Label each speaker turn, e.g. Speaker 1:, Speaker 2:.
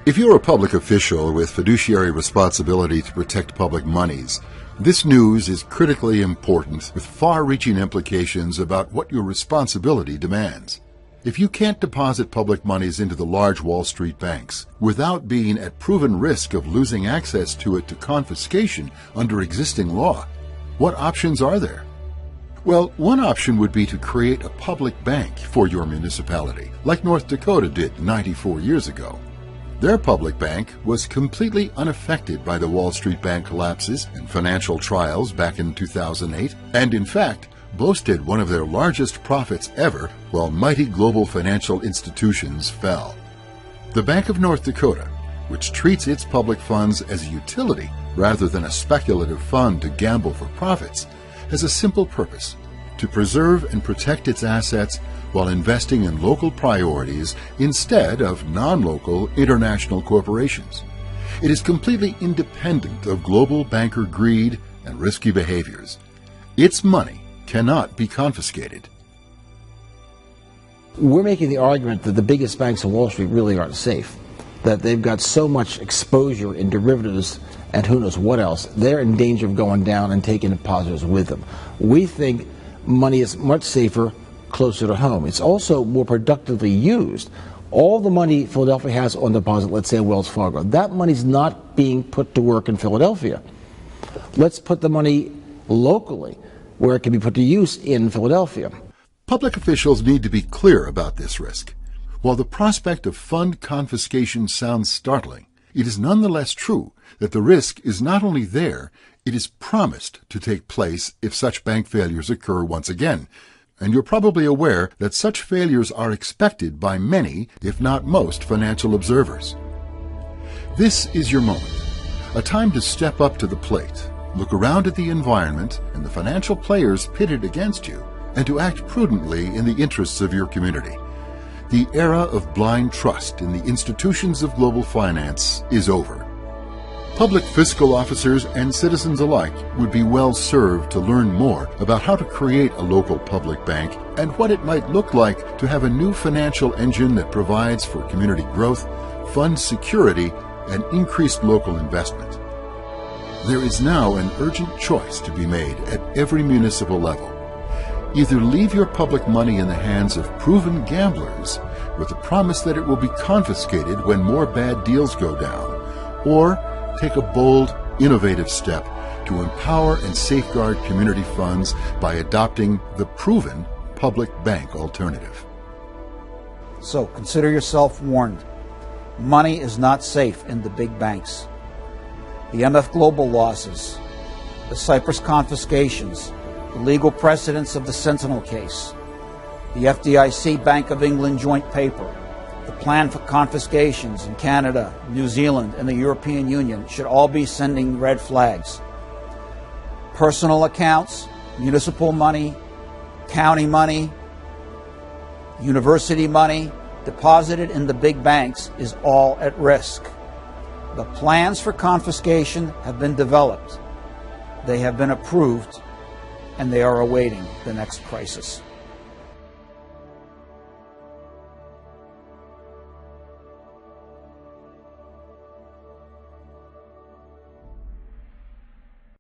Speaker 1: If you're a public official with fiduciary responsibility to protect public monies, this news is critically important with far-reaching implications about what your responsibility demands. If you can't deposit public monies into the large Wall Street banks without being at proven risk of losing access to it to confiscation under existing law, what options are there? Well, one option would be to create a public bank for your municipality, like North Dakota did 94 years ago. Their public bank was completely unaffected by the Wall Street bank collapses and financial trials back in 2008, and in fact, boasted one of their largest profits ever while mighty global financial institutions fell. The Bank of North Dakota, which treats its public funds as a utility rather than a speculative fund to gamble for profits, has a simple purpose: to preserve and protect its assets while investing in local priorities instead of non-local international corporations. It is completely independent of global banker greed and risky behaviors. Its money cannot be confiscated.
Speaker 2: We're making the argument that the biggest banks on Wall Street really aren't safe, that they've got so much exposure in derivatives and who knows what else. They're in danger of going down and taking depositors with them. We think money is much safer closer to home. It's also more productively used. All the money Philadelphia has on deposit, let's say Wells Fargo, that money's not being put to work in Philadelphia. Let's put the money locally where it can be put to use in Philadelphia.
Speaker 1: Public officials need to be clear about this risk. While the prospect of fund confiscation sounds startling, it is nonetheless true that the risk is not only there, it is promised to take place if such bank failures occur once again. And you're probably aware that such failures are expected by many, if not most, financial observers. This is your moment, a time to step up to the plate, look around at the environment and the financial players pitted against you, and to act prudently in the interests of your community. The era of blind trust in the institutions of global finance is over. Public fiscal officers and citizens alike would be well served to learn more about how to create a local public bank and what it might look like to have a new financial engine that provides for community growth, fund security, and increased local investment. There is now an urgent choice to be made at every municipal level. Either leave your public money in the hands of proven gamblers with the promise that it will be confiscated when more bad deals go down, or take a bold, innovative step to empower and safeguard community funds by adopting the proven public bank alternative.
Speaker 3: So consider yourself warned. Money is not safe in the big banks. The MF Global losses, the Cyprus confiscations, the legal precedents of the Sentinel case, the FDIC Bank of England joint paper, the plan for confiscations in Canada, New Zealand, and the European Union should all be sending red flags. Personal accounts, municipal money, county money, university money deposited in the big banks is all at risk. The plans for confiscation have been developed. They have been approved, and they are awaiting the next crisis.